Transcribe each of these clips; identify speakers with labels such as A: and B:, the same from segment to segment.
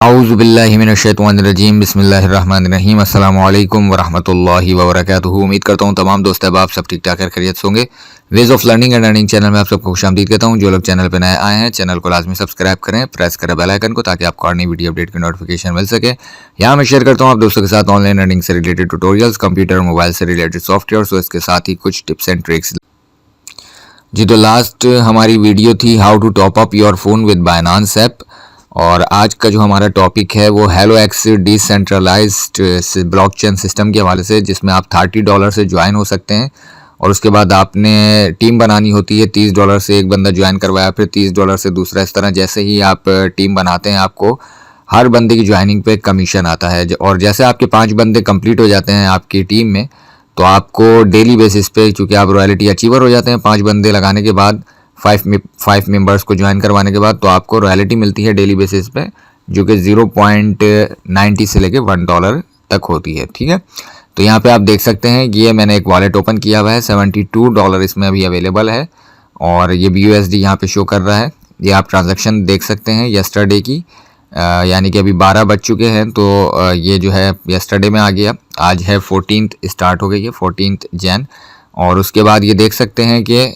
A: औज़ुबिल्लाहिमिनश्शैतानिर्रजीम बिस्मिल्लाहिर्रहमानिर्रहीम अस्सलामु अलैकुम वरहमतुल्लाहि वबरकातुहू। उम्मीद करता हूँ तमाम दोस्त अहबाब सब ठीक ठाक खैरियत से होंगे। Ways of learning and earning channel में आप सबको खुशामदीद कहता हूँ। जो लोग चैनल पर नए आए हैं चैनल को लाजमी सब्सक्राइब करें, प्रेस करें बेल आइकन को ताकि आपको हर नई वीडियो अपडेट की नोटिफिकेशन मिल सके। यहाँ मैं शेयर करता हूँ आप दोस्तों के साथ ऑनलाइन अर्निंग से रिलेटेड ट्यूटोरियल्स, कंप्यूटर और मोबाइल से रिलेटेड सॉफ्टवेयर, तो इसके साथ ही कुछ टिप्स एंड ट्रिक्स। जी तो लास्ट हमारी वीडियो थी how to top up your phone with Binance app, और आज का जो हमारा टॉपिक है वो हेलोएक्स डिसेंट्रलाइज्ड ब्लॉकचेन सिस्टम के हवाले से, जिसमें आप $30 से ज्वाइन हो सकते हैं। और उसके बाद आपने टीम बनानी होती है। $30 से एक बंदा ज्वाइन करवाया, फिर $30 से दूसरा। इस तरह जैसे ही आप टीम बनाते हैं आपको हर बंदे की ज्वाइनिंग पे कमीशन आता है। और जैसे आपके 5 बंदे कंप्लीट हो जाते हैं आपकी टीम में, तो आपको डेली बेसिस पे, चूँकि आप रॉयल्टी अचीवर हो जाते हैं 5 बंदे लगाने के बाद, 5 मेंबर्स को ज्वाइन करवाने के बाद, तो आपको रॉयल्टी मिलती है डेली बेसिस पे, जो कि 0.90 से लेके $1 तक होती है। ठीक है, तो यहाँ पे आप देख सकते हैं कि ये मैंने एक वॉलेट ओपन किया हुआ है, $72 इसमें अभी अवेलेबल है, और ये BUSD यहाँ पे शो कर रहा है। ये आप ट्रांजैक्शन देख सकते हैं यस्टरडे की, यानी कि अभी 12 बज चुके हैं, तो ये जो है यस्टरडे में आ गया। आज है 14th स्टार्ट हो गई है, 14th जैन। और उसके बाद ये देख सकते हैं कि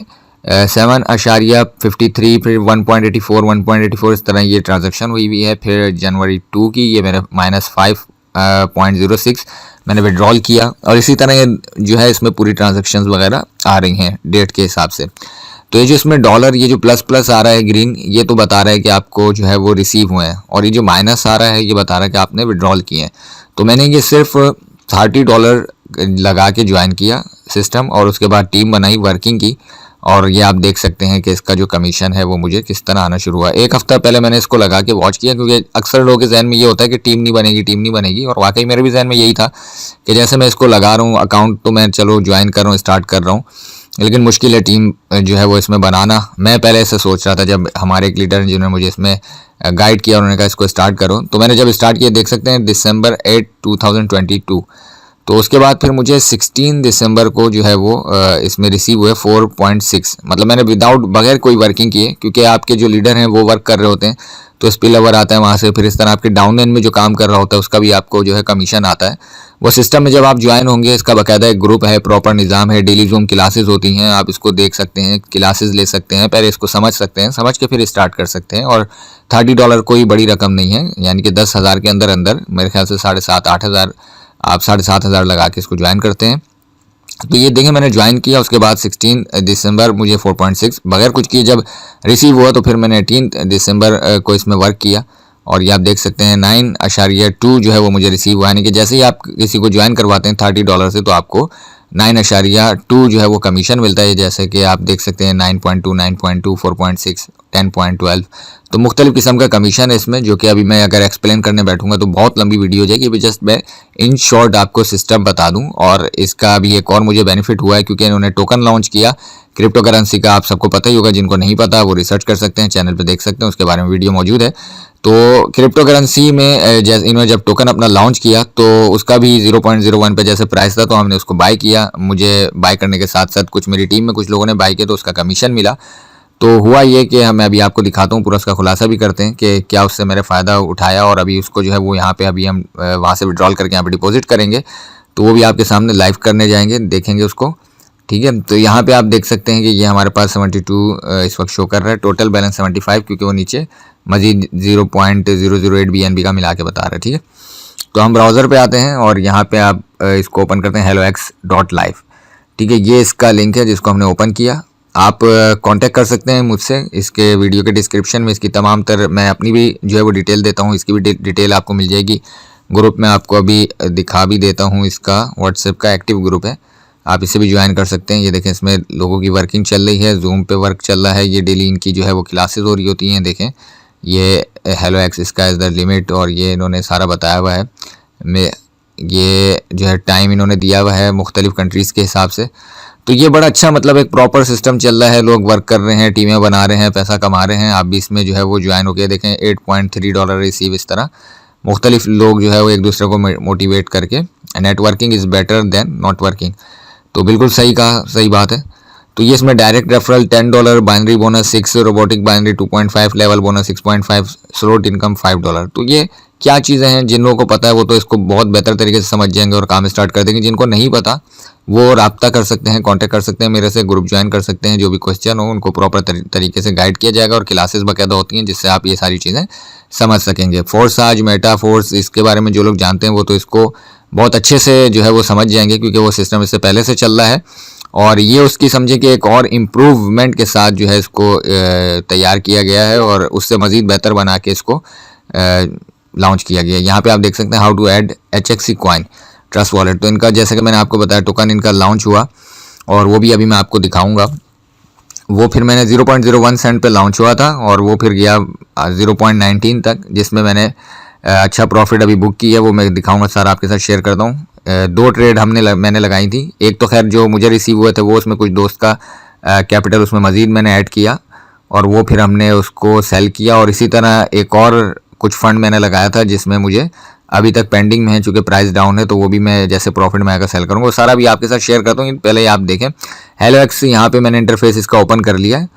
A: 7.53, फिर 1.84, 1.84 इस तरह ये ट्रांजैक्शन हुई है। फिर जनवरी 2 की ये मैंने -5.06 मैंने विड्रॉल किया, और इसी तरह ये जो है इसमें पूरी ट्रांजैक्शंस वगैरह आ रही हैं डेट के हिसाब से। तो ये जो इसमें डॉलर, ये जो प्लस आ रहा है ग्रीन, ये तो बता रहा है कि आपको जो है वो रिसीव हुए हैं, और ये जो माइनस आ रहा है ये बता रहा है कि आपने विड्रॉल किए हैं। तो मैंने ये सिर्फ $30 लगा के ज्वाइन किया सिस्टम, और उसके बाद टीम बनाई, वर्किंग की, और ये आप देख सकते हैं कि इसका जो कमीशन है वो मुझे किस तरह आना शुरू हुआ। एक हफ्ता पहले मैंने इसको लगा के वॉच किया, क्योंकि अक्सर लोगों के जहन में ये होता है कि टीम नहीं बनेगी, और वाकई मेरे भी जहन में यही था कि जैसे मैं इसको लगा रहा हूँ अकाउंट, तो मैं चलो ज्वाइन कर रहा हूँ, स्टार्ट कर रहा हूँ, लेकिन मुश्किल है टीम जो है वो इसमें बनाना। मैं पहले ऐसे सोच रहा था, जब हमारे एक लीडर जिन्होंने मुझे इसमें गाइड किया, उन्होंने कहा इसको स्टार्ट करो, तो मैंने जब स्टार्ट किया, देख सकते हैं December 8, 2022। तो उसके बाद फिर मुझे 16 दिसंबर को जो है वो इसमें रिसीव हुए 4.6, मतलब मैंने विदाउट बगैर कोई वर्किंग किए, क्योंकि आपके जो लीडर हैं वो वर्क कर रहे होते हैं, तो स्पिल ओवर आता है वहाँ से। फिर इस तरह आपके डाउन एंड में जो काम कर रहा होता है उसका भी आपको जो है कमीशन आता है। वो सिस्टम में जब आप ज्वाइन होंगे, इसका बाकायदा एक ग्रुप है, प्रॉपर निज़ाम है, डेली जूम क्लासेस होती हैं, आप इसको देख सकते हैं, क्लासेस ले सकते हैं, पहले इसको समझ सकते हैं, समझ के फिर स्टार्ट कर सकते हैं। और $30 कोई बड़ी रकम नहीं है, यानी कि 10,000 के अंदर मेरे ख्याल से 7,500-8,000, आप 7,500 लगा के इसको ज्वाइन करते हैं। तो ये देखें मैंने ज्वाइन किया, उसके बाद 16 दिसंबर मुझे 4.6 बगैर कुछ किए जब रिसीव हुआ, तो फिर मैंने 18 दिसंबर को इसमें वर्क किया, और ये आप देख सकते हैं 9.2 जो है वो मुझे रिसीव हुआ। यानी कि जैसे ही आप किसी को ज्वाइन करवाते हैं $30 से, तो आपको 9.2 जो है वो कमीशन मिलता है। जैसे कि आप देख सकते हैं 9.2, 9.2, 4.6, 10.12, तो मुख्तलिफ किस्म का कमीशन है इसमें, जो कि अभी मैं अगर एक्सप्लेन करने बैठूंगा तो बहुत लंबी वीडियो हो जाएगी। अभी जस्ट मैं इन शॉर्ट आपको सिस्टम बता दूं। और इसका अभी एक और मुझे बेनिफिट हुआ है, क्योंकि इन्होंने टोकन लॉन्च किया क्रिप्टो करेंसी का। आप सबको पता ही होगा, जिनको नहीं पता वो रिसर्च कर सकते हैं, चैनल पे देख सकते हैं, उसके बारे में वीडियो मौजूद है। तो क्रिप्टो करेंसी में जैसे इन्होंने जब टोकन अपना लॉन्च किया, तो उसका भी 0.01 पे जैसे प्राइस था, तो हमने उसको बाय किया। मुझे बाय करने के साथ साथ कुछ मेरी टीम में कुछ लोगों ने बाय किया, तो उसका कमीशन मिला। तो हुआ ये कि मैं अभी आपको दिखाता हूँ, पूरा उसका खुलासा भी करते हैं कि क्या उससे मैंने फ़ायदा उठाया, और अभी उसको जो है वो यहाँ पे अभी हम वहाँ से विड्रॉल करके यहाँ पे डिपॉजिट करेंगे, तो वो भी आपके सामने लाइव करने जाएंगे, देखेंगे उसको। ठीक है, तो यहाँ पे आप देख सकते हैं कि ये हमारे पास 72 इस वक्त शो कर रहा है, टोटल बैलेंस 75, क्योंकि वो नीचे मजीद 0.008 BNB का मिला के बता रहा है। ठीक है, तो हम ब्राउज़र पे आते हैं, और यहाँ पे आप इसको ओपन करते हैं hellox.live। ठीक है, ये इसका लिंक है जिसको हमने ओपन किया। आप कांटेक्ट कर सकते हैं मुझसे, इसके वीडियो के डिस्क्रिप्शन में इसकी तमाम तर मैं अपनी भी जो है वो डिटेल देता हूँ, इसकी भी डिटेल आपको मिल जाएगी। ग्रुप में आपको अभी दिखा भी देता हूँ, इसका व्हाट्सएप का एक्टिव ग्रुप है, आप इसे भी ज्वाइन कर सकते हैं। ये देखें, इसमें लोगों की वर्किंग चल रही है, जूम पे वर्क चल रहा है, ये डेली इनकी जो है वो क्लासेस हो रही होती हैं। देखें, ये हेलोएक्स स्काई इज़ द लिमिट, और ये इन्होंने सारा बताया हुआ है। ये जो है टाइम इन्होंने दिया हुआ है मुख्तलिफ कंट्रीज़ के हिसाब से। तो ये बड़ा अच्छा, मतलब एक प्रॉपर सिस्टम चल रहा है, लोग वर्क कर रहे हैं, टीमें बना रहे हैं, पैसा कमा रहे हैं। आप भी इसमें जो है वो ज्वाइन होकर देखें, $8.3 रिसीव। इस तरह मुख्तलिफ लोग जो है वो एक दूसरे को मोटिवेट करके, networking is better than not working. तो बिल्कुल सही कहा, सही बात है। तो ये इसमें direct referral $10, binary bonus 6, robotic binary 2.5, level bonus 6.5, slot income $5। तो ये क्या चीज़ें हैं, जिन लोगों को पता है वो तो इसको बहुत बेहतर तरीके से समझ जाएंगे और काम स्टार्ट कर देंगे। जिनको नहीं पता वो राब्ता कर सकते हैं, कांटेक्ट कर सकते हैं मेरे से, ग्रुप ज्वाइन कर सकते हैं। जो भी क्वेश्चन हो उनको प्रॉपर तरीके से गाइड किया जाएगा और क्लासेस बाकायदा होती हैं जिससे आप ये सारी चीज़ें समझ सकेंगे। फोर्स आज मेटा फोर्स, इसके बारे में जो लोग जानते हैं वो तो इसको बहुत अच्छे से जो है वो समझ जाएंगे, क्योंकि वो सिस्टम इससे पहले से चल रहा है और ये उसकी समझे कि एक और इम्प्रूवमेंट के साथ जो है इसको तैयार किया गया है और उससे मज़ीद बेहतर बना के इसको लॉन्च किया गया है। यहाँ पे आप देख सकते हैं how to add HXC coin Trust Wallet. तो इनका जैसे कि मैंने आपको बताया टोकन इनका लॉन्च हुआ और वो भी अभी मैं आपको दिखाऊंगा। वो फिर मैंने 0.01 सेंट पे लॉन्च हुआ था और वो फिर गया 0.19 तक, जिसमें मैंने अच्छा प्रॉफिट अभी बुक किया है। वो मैं दिखाऊंगा सर, आपके साथ शेयर करता हूँ। 2 ट्रेड मैंने लगाई थी। एक तो खैर जो मुझे रिसीव हुए थे वो उसमें कुछ दोस्त का कैपिटल उसमें मज़ीद मैंने ऐड किया और वो फिर हमने उसको सेल किया। और इसी तरह एक और कुछ फंड मैंने लगाया था जिसमें मुझे अभी तक पेंडिंग में है, चूँकि प्राइस डाउन है, तो वो भी मैं जैसे प्रॉफिट में आकर सेल करूँगा। वो सारा भी आपके साथ शेयर करता हूँ। पहले आप देखें हेलोएक्स, यहाँ पे मैंने इंटरफेस इसका ओपन कर लिया है।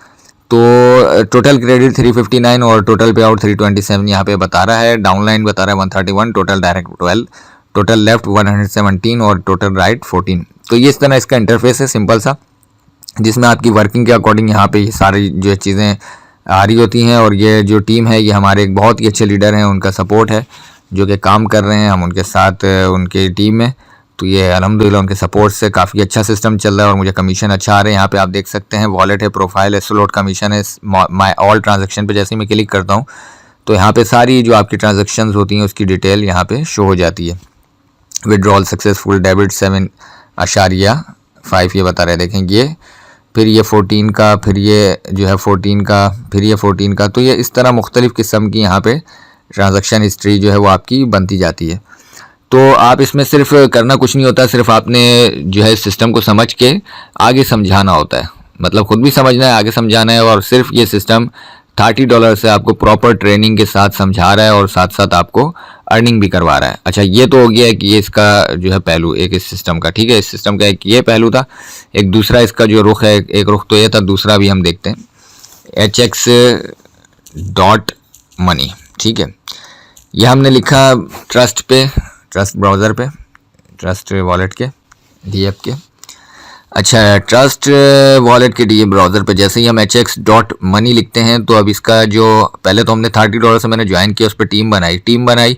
A: तो टोटल क्रेडिट 359 और टोटल पे आउट 327 यहाँ पे बता रहा है। डाउनलाइन बता रहा है 131, टोटल डायरेक्ट 12, टोटल लेफ्ट 117 और टोटल राइट 14। तो ये इस तरह इसका इंटरफेस है सिंपल सा, जिसमें आपकी वर्किंग के अकॉर्डिंग यहाँ पे ये सारी जो चीज़ें आ रही होती हैं। और ये जो टीम है ये हमारे एक बहुत ही अच्छे लीडर हैं, उनका सपोर्ट है जो कि काम कर रहे हैं हम उनके साथ उनकी टीम में। तो ये अल्हम्दुलिल्लाह उनके सपोर्ट से काफ़ी अच्छा सिस्टम चल रहा है और मुझे कमीशन अच्छा आ रहा है। यहाँ पे आप देख सकते हैं वॉलेट है, प्रोफाइल है, स्लॉट कमीशन है, माय ऑल ट्रांजैक्शन पे जैसे ही मैं क्लिक करता हूँ तो यहाँ पे सारी जो आपकी ट्रांजैक्शंस होती हैं उसकी डिटेल यहाँ पे शो हो जाती है। विड्रॉल सक्सेसफुल, डेबिट 7.5 ये बता रहे देखें ये, फिर ये 14 का, फिर ये जो है 14 का, फिर ये 14 का। तो ये इस तरह मुख्तलिफ़ किस्म की यहाँ पे ट्रांजैक्शन हिस्ट्री जो है वो आपकी बनती जाती है। तो आप इसमें सिर्फ करना कुछ नहीं होता, सिर्फ आपने जो है सिस्टम को समझ के आगे समझाना होता है। मतलब खुद भी समझना है, आगे समझाना है। और सिर्फ ये सिस्टम $30 से आपको प्रॉपर ट्रेनिंग के साथ समझा रहा है और साथ साथ आपको अर्निंग भी करवा रहा है। अच्छा, ये तो हो गया है कि ये इसका जो है पहलू एक इस सिस्टम का, ठीक है। इस सिस्टम का एक ये पहलू था। एक दूसरा इसका जो रुख है, एक रुख तो ये था, दूसरा भी हम देखते हैं HX.money, ठीक है। ये हमने लिखा ट्रस्ट पे, ट्रस्ट ब्राउज़र पे, ट्रस्ट वॉलेट के DF के। अच्छा, ट्रस्ट वॉलेट के DF ब्राउज़र पे जैसे ही हम HX.money लिखते हैं तो अब इसका जो पहले तो हमने $30 से मैंने ज्वाइन किया, उस पर टीम बनाई।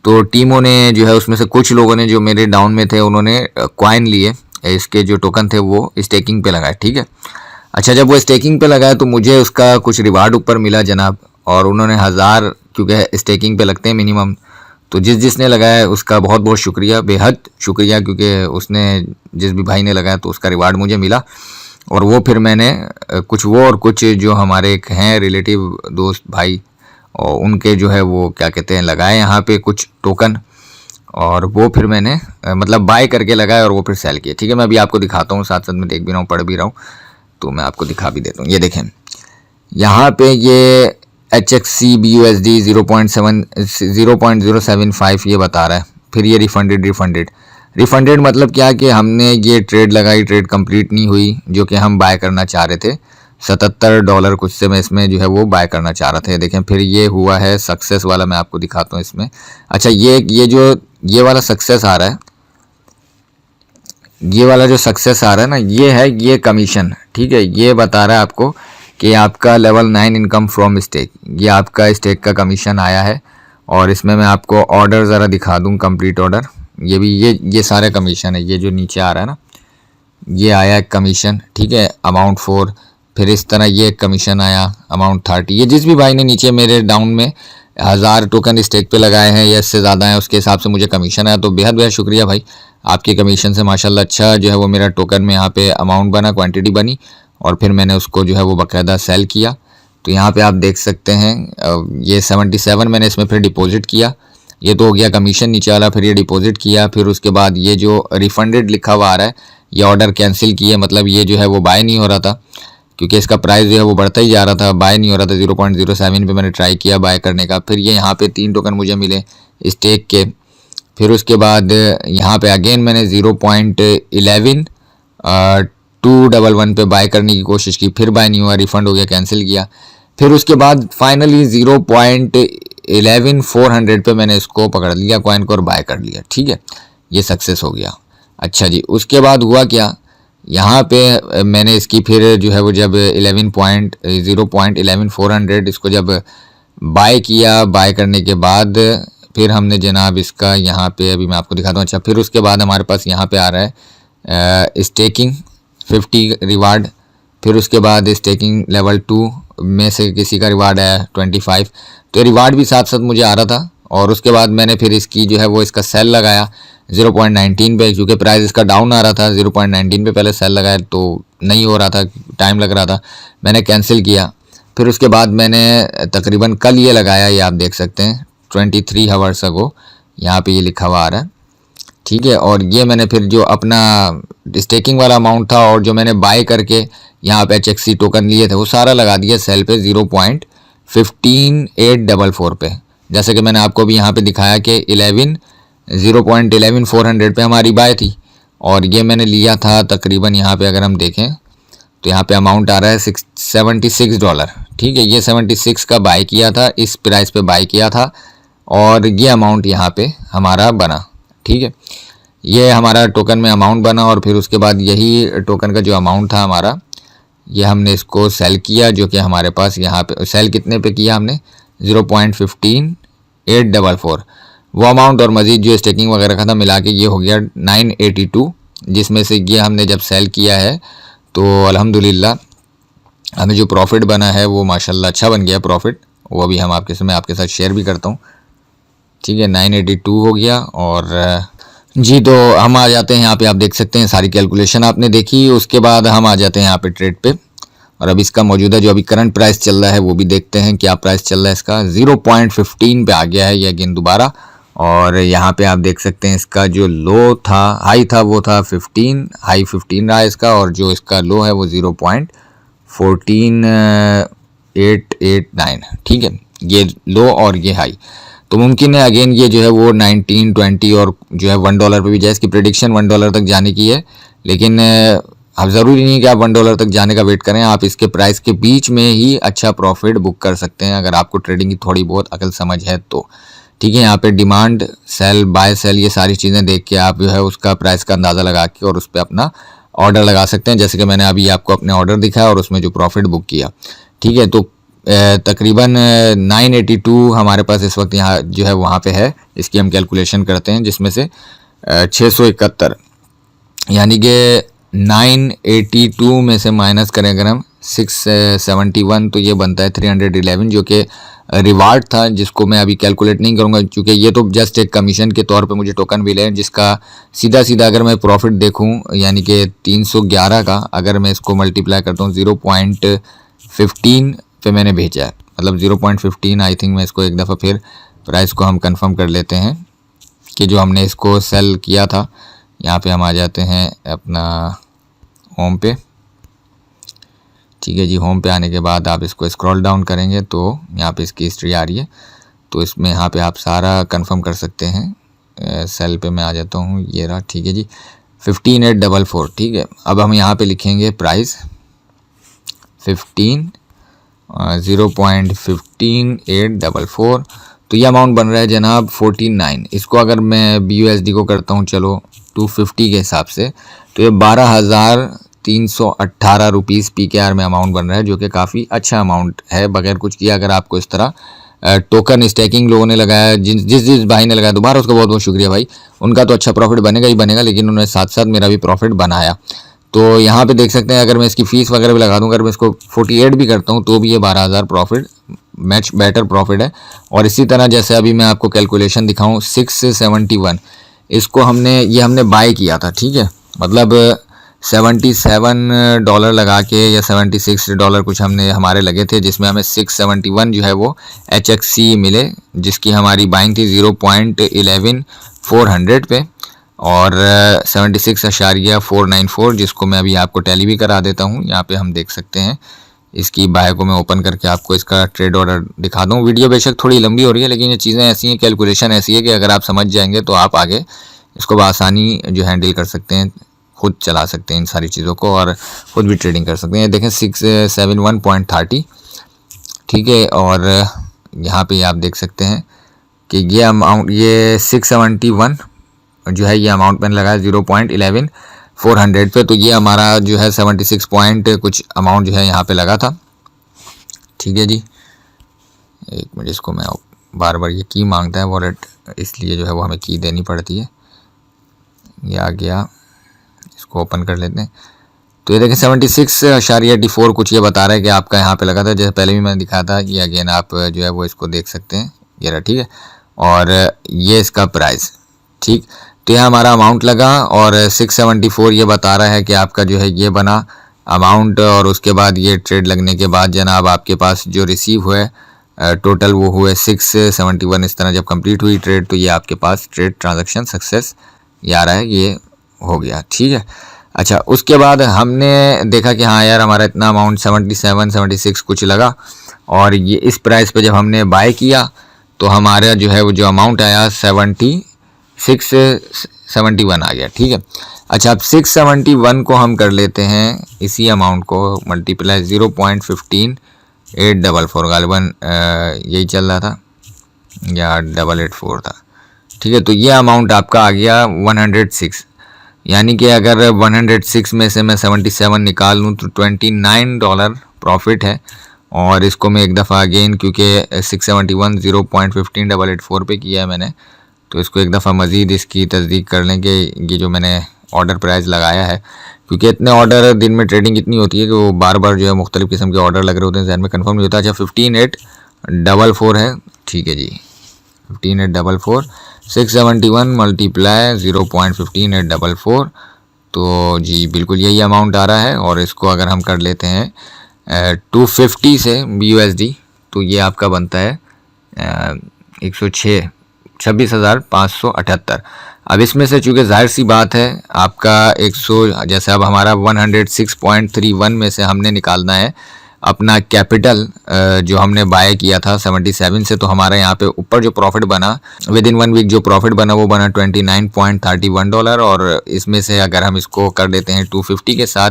A: तो टीमों ने जो है उसमें से कुछ लोगों ने जो मेरे डाउन में थे उन्होंने कॉइन लिए, इसके जो टोकन थे वो स्टेकिंग पे लगाए, ठीक है। अच्छा, जब वो स्टेकिंग पे लगाए तो मुझे उसका कुछ रिवार्ड ऊपर मिला जनाब, और उन्होंने 1000, क्योंकि स्टेकिंग पे लगते हैं मिनिमम, तो जिसने लगाया उसका बहुत बहुत शुक्रिया, बेहद शुक्रिया, क्योंकि उसने जिस भी भाई ने लगाया तो उसका रिवार्ड मुझे मिला। और वो फिर मैंने कुछ वो और कुछ जो हमारे एक हैं रिलेटिव दोस्त भाई, और उनके जो है वो क्या कहते हैं लगाए यहाँ पे कुछ टोकन, और वो फिर मैंने मतलब बाय करके लगाया और वो फिर सेल किया, ठीक है। मैं अभी आपको दिखाता हूँ, साथ साथ में देख भी रहा हूँ, पढ़ भी रहा हूँ, तो मैं आपको दिखा भी देता हूँ। ये देखें यहाँ पे ये HXC BUSD 0.075 ये बता रहा है। फिर ये रिफंडेड मतलब क्या कि हमने ये ट्रेड लगाई, ट्रेड कंप्लीट नहीं हुई, जो कि हम बाय करना चाह रहे थे। $77 कुछ से मैं इसमें जो है वो बाय करना चाह रहा था। देखें फिर ये हुआ है सक्सेस वाला, मैं आपको दिखाता हूँ इसमें। अच्छा, ये वाला सक्सेस आ रहा है, ये वाला जो सक्सेस आ रहा है ना, ये है ये कमीशन, ठीक है। ये बता रहा है आपको कि आपका लेवल 9 इनकम फ्रॉम स्टेक, ये आपका स्टेक का कमीशन आया है। और इसमें मैं आपको ऑर्डर ज़रा दिखा दूं, कंप्लीट ऑर्डर, ये भी ये सारे कमीशन है। ये जो नीचे आ रहा है ना, ये आया कमीशन, ठीक है, अमाउंट 4। फिर इस तरह ये कमीशन आया अमाउंट 30। ये जिस भी भाई ने नीचे मेरे डाउन में 1000 टोकन स्टेक पे लगाए हैं या इससे ज़्यादा है, उसके हिसाब से मुझे कमीशन आया। तो बेहद बेहद शुक्रिया भाई, आपके कमीशन से माशाल्लाह अच्छा जो है वो मेरा टोकन में यहाँ पे अमाउंट बना, क्वांटिटी बनी, और फिर मैंने उसको जो है वो बाकायदा सेल किया। तो यहाँ पे आप देख सकते हैं ये 77 मैंने इसमें फिर डिपॉजिट किया। ये तो हो गया कमीशन नीचे वाला। फिर ये डिपॉजिट किया, फिर उसके बाद ये जो रिफंडेड लिखा हुआ आ रहा है, ये ऑर्डर कैंसिल किया, मतलब ये जो है वो बाय नहीं हो रहा था, क्योंकि इसका प्राइस जो है वो बढ़ता ही जा रहा था, बाय नहीं हो रहा था। 0.07 पे मैंने ट्राई किया बाय करने का। फिर ये यहाँ पे 3 टोकन मुझे मिले स्टेक के। फिर उसके बाद यहाँ पे अगेन मैंने 0.11 211 पे बाय करने की कोशिश की, फिर बाय नहीं हुआ, रिफंड हो गया, कैंसिल किया। फिर उसके बाद फाइनली 0.11400 पे मैंने इसको पकड़ लिया कॉइन को और बाय कर लिया। ठीक है, ये सक्सेस हो गया। अच्छा जी, उसके बाद हुआ क्या, यहाँ पे मैंने इसकी फिर जो है वो जब 0.11400 इसको जब बाय किया, बाय करने के बाद फिर हमने जनाब इसका यहाँ पे अभी मैं आपको दिखाता हूँ। अच्छा, फिर उसके बाद हमारे पास यहाँ पे आ रहा है स्टेकिंग 50 रिवार्ड, फिर उसके बाद स्टेकिंग लेवल 2 में से किसी का रिवार्ड है 25, तो रिवार्ड भी साथ साथ मुझे आ रहा था। और उसके बाद मैंने फिर इसकी जो है वो इसका सेल लगाया 0.19 पे, क्योंकि प्राइस इसका डाउन आ रहा था। 0.19 पे पहले सेल लगाया तो नहीं हो रहा था, टाइम लग रहा था, मैंने कैंसिल किया। फिर उसके बाद मैंने तकरीबन कल ये लगाया, ये आप देख सकते हैं 23 आवर्स अगो, यहाँ पे ये लिखा हुआ आ रहा है। ठीक है, और ये मैंने फिर जो अपना स्टेकिंग वाला अमाउंट था और जो मैंने बाय करके यहाँ पे HXC टोकन लिए थे वो सारा लगा दिया सेल पे 0.15844 पे। जैसे कि मैंने आपको अभी यहाँ पे दिखाया कि 0.11400 पे हमारी बाय थी, और ये मैंने लिया था तकरीबन यहाँ पे अगर हम देखें तो यहाँ पे अमाउंट आ रहा है $76। ठीक है, ये 76 का बाय किया था, इस प्राइस पे बाय किया था, और ये अमाउंट यहाँ पे हमारा बना। ठीक है, ये हमारा टोकन में अमाउंट बना, और फिर उसके बाद यही टोकन का जो अमाउंट था हमारा, ये हमने इसको सेल किया, जो कि हमारे पास यहाँ पे सेल कितने पे किया हमने 0.15844 वो अमाउंट, और मज़ीद जो स्टेकिंग वगैरह का था मिला के ये हो गया 982, जिसमें से ये हमने जब सेल किया है तो अल्हम्दुलिल्लाह हमें जो प्रॉफिट बना है वो माशाल्लाह अच्छा बन गया प्रॉफिट, वो अभी मैं आपके साथ शेयर भी करता हूँ। ठीक है, 982 हो गया। और जी, तो हम आ जाते हैं यहाँ पे, आप देख सकते हैं सारी कैलकुलेशन आपने देखी। उसके बाद हम आ जाते हैं यहाँ पे ट्रेड पे, और अब इसका मौजूदा जो अभी करंट प्राइस चल रहा है वो भी देखते हैं क्या प्राइस चल रहा है इसका। 0.15 पे आ गया है ये अगेन दोबारा, और यहाँ पे आप देख सकते हैं इसका जो लो था, हाई था वो था 15, हाई 15 रहा है इसका, और जो इसका लो है वो 0.14889। ठीक है, ये लो और ये हाई, तो मुमकिन है अगेन ये जो है वो 19, 20 और जो है $1 पे भी जाए। इसकी प्रेडिक्शन $1 तक जाने की है, लेकिन अब ज़रूरी नहीं कि आप $1 तक जाने का वेट करें, आप इसके प्राइस के बीच में ही अच्छा प्रॉफिट बुक कर सकते हैं अगर आपको ट्रेडिंग की थोड़ी बहुत अकल समझ है तो। ठीक है, यहाँ पे डिमांड, सेल, बाय, सेल, ये सारी चीज़ें देख के आप जो है उसका प्राइस का अंदाज़ा लगा के और उस पर अपना ऑर्डर लगा सकते हैं, जैसे कि मैंने अभी आपको अपने ऑर्डर दिखाया और उसमें जो प्रॉफिट बुक किया। ठीक है, तो तकरीबन 982 हमारे पास इस वक्त यहाँ जो है वहाँ पे है, इसकी हम कैलकुलेशन करते हैं, जिसमें से 671 यानी कि 982 में से माइनस करें अगर हम 671 तो ये बनता है 311, जो कि रिवार्ड था, जिसको मैं अभी कैलकुलेट नहीं करूँगा क्योंकि ये तो जस्ट एक कमीशन के तौर पे मुझे टोकन मिले हैं, जिसका सीधा सीधा अगर मैं प्रॉफिट देखूँ यानी कि 311 का अगर मैं इसको मल्टीप्लाई करता हूँ 0.15 पे मैंने भेजा है, मतलब 0.15 आई थिंक। मैं इसको एक दफ़ा फिर प्राइस को हम कंफर्म कर लेते हैं कि जो हमने इसको सेल किया था। यहाँ पे हम आ जाते हैं अपना होम पे। ठीक है जी, होम पे आने के बाद आप इसको स्क्रॉल डाउन करेंगे तो यहाँ पे इसकी हिस्ट्री आ रही है, तो इसमें यहाँ पे आप सारा कंफर्म कर सकते हैं। सेल पे मैं आ जाता हूँ, ये रहा। ठीक है जी, 15844। ठीक है, अब हम यहाँ पे लिखेंगे प्राइस 0.15844, तो ये अमाउंट बन रहा है जनाब 49। इसको अगर मैं BUSD को करता हूँ चलो 250 के हिसाब से, तो ये 12,318 रुपीज़ PKR में अमाउंट बन रहा है, जो कि काफ़ी अच्छा अमाउंट है बगैर कुछ किया। अगर आपको इस तरह टोकन स्टैकिंग लोगों ने लगाया, जिस भाई ने लगाया, दोबारा उसका बहुत बहुत शुक्रिया भाई, उनका तो अच्छा प्रॉफिट बनेगा ही बनेगा, लेकिन उन्होंने साथ साथ मेरा भी प्रॉफिट बनाया। तो यहाँ पे देख सकते हैं अगर मैं इसकी फ़ीस वगैरह भी लगा दूँ, अगर मैं इसको 48 भी करता हूँ तो भी ये 12,000 प्रॉफिट मैच बेटर प्रॉफिट है। और इसी तरह जैसे अभी मैं आपको कैलकुलेशन दिखाऊँ 671, इसको हमने बाय किया था। ठीक है, मतलब $77 लगा के या $76 कुछ हमारे लगे थे, जिसमें हमें 671 जो है वो HXC मिले, जिसकी हमारी बाइंग थी 0.11400 पे, और 76.494, जिसको मैं अभी आपको टैली भी करा देता हूँ। यहाँ पे हम देख सकते हैं इसकी बाय को मैं ओपन करके आपको इसका ट्रेड ऑर्डर दिखा दूँ। वीडियो बेशक थोड़ी लंबी हो रही है, लेकिन ये चीज़ें ऐसी हैं, कैलकुलेशन ऐसी है कि अगर आप समझ जाएंगे तो आप आगे इसको बआसानी जो हैंडल कर सकते हैं। खुद चला सकते हैं इन सारी चीज़ों को और खुद भी ट्रेडिंग कर सकते हैं। देखें 671.30, ठीक है। और यहाँ पे आप देख सकते हैं कि ये अमाउंट, ये 671 जो है ये अमाउंट मैंने लगाया 0.11400 पे, तो ये हमारा जो है 76 पॉइंट कुछ अमाउंट जो है यहाँ पे लगा था, ठीक है जी। एक मिनट, इसको मैं बार बार ये की मांगता है वॉलेट, इसलिए जो है वो हमें की देनी पड़ती है। ये आ गया, इसको ओपन कर लेते हैं। तो ये देखें 76.84 कुछ ये बता रहा है कि आपका यहाँ पे लगा था, जैसे पहले भी मैंने दिखाया था। ये अगेन आप जो है वो इसको देख सकते हैं, ये रहा, ठीक है। और ये इसका प्राइस, ठीक। तो यह हमारा अमाउंट लगा और 674 ये बता रहा है कि आपका जो है ये बना अमाउंट। और उसके बाद ये ट्रेड लगने के बाद जनाब आपके पास जो रिसीव हुए टोटल वो हुए 671। इस तरह जब कंप्लीट हुई ट्रेड तो ये आपके पास ट्रेड ट्रांजैक्शन सक्सेस ये आ रहा है, ये हो गया, ठीक है। अच्छा, उसके बाद हमने देखा कि हाँ यार हमारा इतना अमाउंट 76 कुछ लगा, और ये इस प्राइस पे जब हमने बाय किया तो हमारा जो है वो जो अमाउंट आया 671 आ गया, ठीक है। अच्छा, अब 671 को हम कर लेते हैं, इसी अमाउंट को मल्टीप्लाई 0.15844, गालिबन यही चल रहा था या 884 था, ठीक है। तो ये अमाउंट आपका आ गया 106, यानी कि अगर 106 में से मैं 77 निकाल लूँ तो $29 प्रॉफिट है। और इसको मैं एक दफ़ा अगेन, क्योंकि 671 0.15884 पे किया है मैंने, तो इसको एक दफ़ा मज़ीद इसकी तस्दीक कर लें कि ये जो मैंने ऑर्डर प्राइस लगाया है, क्योंकि इतने ऑर्डर दिन में ट्रेडिंग इतनी होती है कि वो बार बार जो है मुख्तलिफ़ किस्म के ऑर्डर लग रहे होते हैं, जहन में कंफर्म नहीं होता। अच्छा, 15844 है, ठीक है जी, 15844, 671 मल्टीप्लाई 0.15844, तो जी बिल्कुल यही अमाउंट आ रहा है। और इसको अगर हम कर लेते हैं 250 से BUSD, तो ये आपका बनता है 26,578। अब इसमें से चूँकि जाहिर सी बात है आपका 100, जैसे अब हमारा 106.31 में से हमने निकालना है अपना कैपिटल जो हमने बाय किया था 77 से, तो हमारा यहाँ पे ऊपर जो प्रॉफिट बना विद इन 1 वीक, जो प्रॉफिट बना वो बना $29.31। और इसमें से अगर हम इसको कर देते हैं 250 के साथ,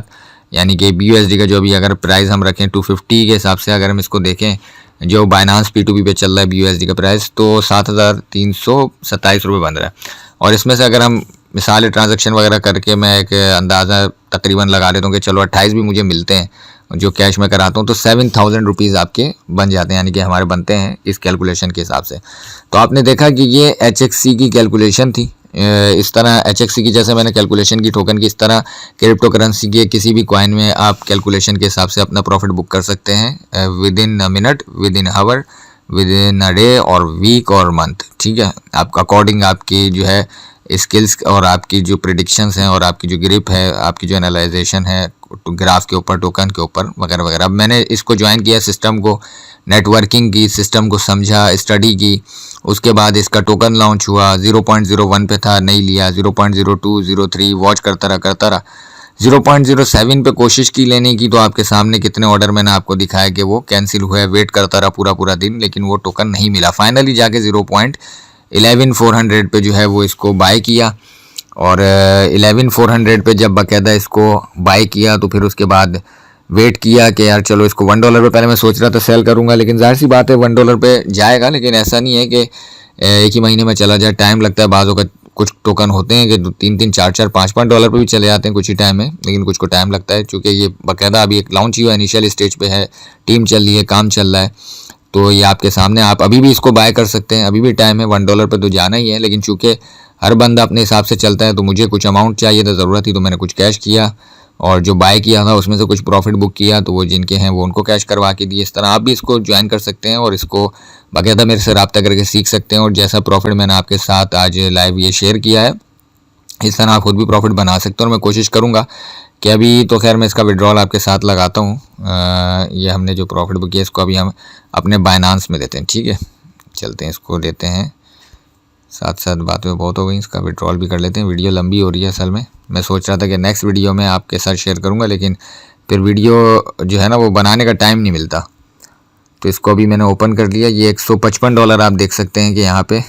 A: यानी कि BUSD का जो भी अगर प्राइस हम रखें 250 के हिसाब से, अगर हम इसको देखें जो बाइनांस P2P पे चल रहा है BUSD का प्राइस, तो 7,327 रुपये बन रहा है। और इसमें से अगर हम मिसाल ट्रांजैक्शन वगैरह करके मैं एक अंदाज़ा तकरीबन लगा लेता हूँ कि चलो 28 भी मुझे मिलते हैं जो कैश में कराता हूँ, तो 7,000 रुपीज़ आपके बन जाते हैं, यानी कि हमारे बनते हैं इस कैलकुलेशन के हिसाब से। तो आपने देखा कि ये HXC की कैलकुलेशन थी। इस तरह HXC की जैसे मैंने कैलकुलेशन की टोकन की, इस तरह क्रिप्टो करेंसी के किसी भी कॉइन में आप कैलकुलेशन के हिसाब से अपना प्रॉफिट बुक कर सकते हैं within a minute, within hour, within a day और वीक और मंथ, ठीक है। आपका अकॉर्डिंग आपकी जो है स्किल्स और आपकी जो प्रिडिक्शंस हैं और आपकी जो ग्रिप है, आपकी जो एनालाइजेशन है ग्राफ के ऊपर, टोकन के ऊपर वगैरह वगैरह। अब मैंने इसको ज्वाइन किया सिस्टम को, नेटवर्किंग की, सिस्टम को समझा, स्टडी की, उसके बाद इसका टोकन लॉन्च हुआ, 0.01 पे था, नहीं लिया, 0.02, 03 वॉच करता रहा 0.07 पे कोशिश की लेने की, तो आपके सामने कितने ऑर्डर मैंने आपको दिखाया कि वो कैंसिल हुए, वेट करता रहा पूरा दिन, लेकिन वो टोकन नहीं मिला। फाइनली जाके 0.11400 पे जो है वो इसको बाय किया, और 11400 पे जब बाकायदा इसको बाय किया तो फिर उसके बाद वेट किया कि यार चलो इसको $1 पे, पहले मैं सोच रहा था सेल करूंगा, लेकिन जाहिर सी बात है $1 पे जाएगा, लेकिन ऐसा नहीं है कि एक ही महीने में चला जाए, टाइम लगता है। बाज़ों का कुछ टोकन होते हैं कि 3-3, 4-4, $5 पे भी चले जाते हैं कुछ ही टाइम में, लेकिन कुछ को टाइम लगता है, चूँकि ये बाकायदा अभी एक लॉन्च ही हुआ, इनिशियल स्टेज पे है, टीम चल रही है, काम चल रहा है। तो ये आपके सामने, आप अभी भी इसको बाय कर सकते हैं, अभी भी टाइम है, $1 पे तो जाना ही है। लेकिन चूँकि हर बंदा अपने हिसाब से चलता है, तो मुझे कुछ अमाउंट चाहिए था, ज़रूरत थी, तो मैंने कुछ कैश किया, और जो बाय किया था उसमें से कुछ प्रॉफिट बुक किया, तो वो जिनके हैं वो उनको कैश करवा के दिए। इस तरह आप भी इसको ज्वाइन कर सकते हैं और इसको बाकायदा मेरे से रब्ता करके सीख सकते हैं। और जैसा प्रॉफिट मैंने आपके साथ आज लाइव ये शेयर किया है, इस तरह आप खुद भी प्रॉफिट बना सकते हैं। और मैं कोशिश करूँगा कि अभी तो खैर मैं इसका विड्रॉल आपके साथ लगाता हूँ, ये हमने जो प्रॉफिट बुक किया इसको अभी हम अपने बाइनांस में देते हैं, ठीक है। चलते हैं, इसको देते हैं, साथ साथ बातें बहुत हो गई, इसका विड्रॉल भी कर लेते हैं। वीडियो लंबी हो रही है असल में, मैं सोच रहा था कि नेक्स्ट वीडियो में आपके साथ शेयर करूंगा, लेकिन फिर वीडियो जो है ना वो बनाने का टाइम नहीं मिलता। तो इसको अभी मैंने ओपन कर लिया, ये $155 आप देख सकते हैं कि यहाँ पे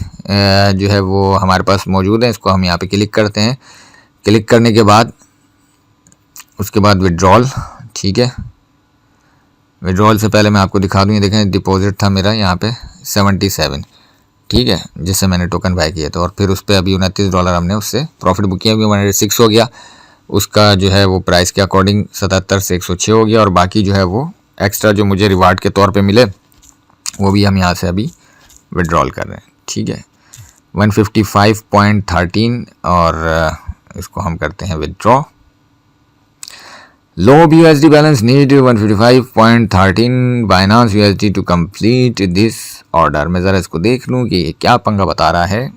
A: जो है वो हमारे पास मौजूद है। इसको हम यहाँ पे क्लिक करते हैं, क्लिक करने के बाद उसके बाद विड्रॉल, ठीक है। विड्रॉल से पहले मैं आपको दिखा दूँ, ये देखें डिपॉजिट था मेरा यहाँ पे 77, ठीक है, जिससे मैंने टोकन बाय किया था, और फिर उस पर अभी $29 हमने उससे प्रॉफिट बुक किया, 106 हो गया। उसका जो है वो प्राइस के अकॉर्डिंग 77 से 106 हो गया, और बाकी जो है वो एक्स्ट्रा जो मुझे रिवार्ड के तौर पे मिले वो भी हम यहाँ से अभी विड्रॉल कर रहे हैं, ठीक है। 155.13 और इसको हम करते हैं withdraw. Low BUSD balance need 155.13 Binance USD to complete this order. मैं ज़रा इसको देख लूँ कि क्या पंगा बता रहा है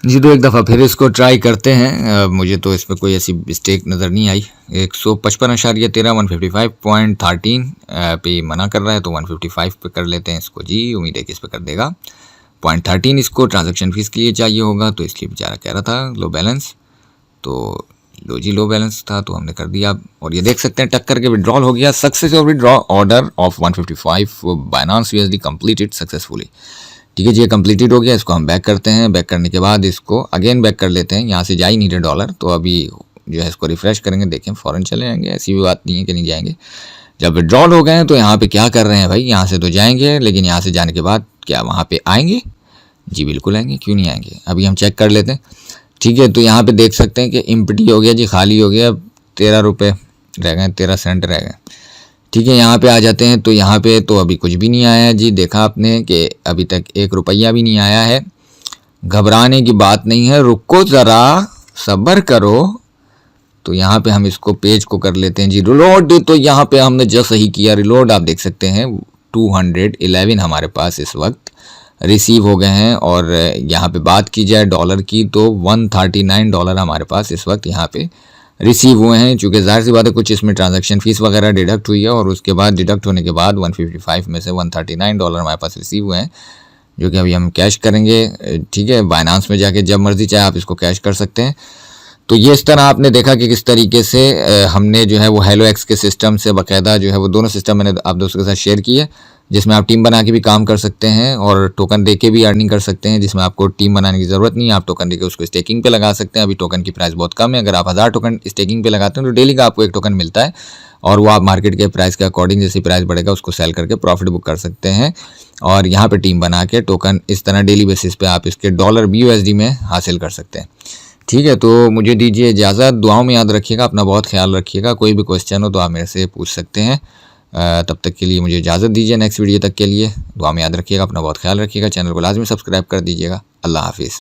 A: जी। तो एक दफ़ा फिर इसको ट्राई करते हैं। मुझे तो इसमें कोई ऐसी मिस्टेक नज़र नहीं आई। 155.13 155.13 पे मना कर रहा है, तो 155 पे कर लेते हैं इसको जी। उम्मीद है कि इस पे कर देगा। 0.13 इसको ट्रांजैक्शन फीस के लिए चाहिए होगा, तो इसलिए बेचारा कह रहा था लो बैलेंस, तो लो जी लो बैलेंस था तो हमने कर दिया। और ये देख सकते हैं टक करके विड्रॉल हो गया। Success of withdraw order of 155 Binance USD completed successfully, ठीक है जी, ये कंप्लीटेड हो गया। इसको हम बैक करते हैं। बैक करने के बाद इसको अगेन बैक कर लेते हैं। यहाँ से जा ही नहीं रहे डॉलर, तो अभी जो है इसको रिफ्रेश करेंगे, देखें फ़ौरन चले जाएंगे। ऐसी भी बात नहीं है कि नहीं जाएंगे। जब विड्रॉल हो गए हैं तो यहाँ पे क्या कर रहे हैं भाई, यहाँ से तो जाएंगे, लेकिन यहाँ से जाने के बाद क्या वहाँ पे आएंगे? जी बिल्कुल आएंगे, क्यों नहीं आएंगे। अभी हम चेक कर लेते हैं, ठीक है। तो यहाँ पे देख सकते हैं कि एम्प्टी हो गया जी, खाली हो गया। 13 रुपये रह गए, 13 सेंट रह गए, ठीक है। यहाँ पे आ जाते हैं, तो यहाँ पे तो अभी कुछ भी नहीं आया है जी। देखा आपने कि अभी तक 1 रुपया भी नहीं आया है। घबराने की बात नहीं है, रुको ज़रा सब्र करो। तो यहाँ पे हम इसको पेज को कर लेते हैं जी रिलोड। तो यहाँ पे हमने जो सही किया रिलोड, आप देख सकते हैं 211 हमारे पास इस वक्त रिसीव हो गए हैं। और यहाँ पे बात की जाए डॉलर की, तो $139 हमारे पास इस वक्त यहाँ पे रिसीव हुए हैं। चूँकि ज़ाहिर सी बात है कुछ इसमें ट्रांजैक्शन फ़ीस वगैरह डिडक्ट हुई है, और उसके बाद डिडक्ट होने के बाद 155 में से $139 हमारे पास रिसीव हुए हैं, जो कि अभी हम कैश करेंगे, ठीक है। बाइनांस में जाके जब मर्जी चाहे आप इसको कैश कर सकते हैं। तो ये इस तरह आपने देखा कि किस तरीके से हमने जो है वो हेलो एक्स के सिस्टम से बाकायदा जो है वो दोनों सिस्टम मैंने आप दोस्तों के साथ शेयर किए, जिसमें आप टीम बना के भी काम कर सकते हैं और टोकन दे के भी अर्निंग कर सकते हैं, जिसमें आपको टीम बनाने की ज़रूरत नहीं है। आप टोकन दे के उसको स्टेकिंग पे लगा सकते हैं। अभी टोकन की प्राइस बहुत कम है। अगर आप 1000 टोकन स्टेकिंग पे लगाते हैं तो डेली का आपको 1 टोकन मिलता है, और वो आप मार्केट के प्राइस के अकॉर्डिंग जैसी प्राइस बढ़ेगा उसको सेल करके प्रॉफिट बुक कर सकते हैं। और यहाँ पे टीम बना के टोकन इस तरह डेली बेसिस पे आप इसके डॉलर BUSD में हासिल कर सकते हैं, ठीक है। तो मुझे दीजिए इजाज़त। दुआओं में याद रखिएगा, अपना बहुत ख्याल रखिएगा। कोई भी क्वेश्चन हो तो आप मेरे से पूछ सकते हैं। तब तक के लिए मुझे इजाज़त दीजिए। नेक्स्ट वीडियो तक के लिए दुआ में याद रखिएगा, अपना बहुत ख्याल रखिएगा। चैनल को लाजमी सब्सक्राइब कर दीजिएगा। अल्लाह हाफिज़।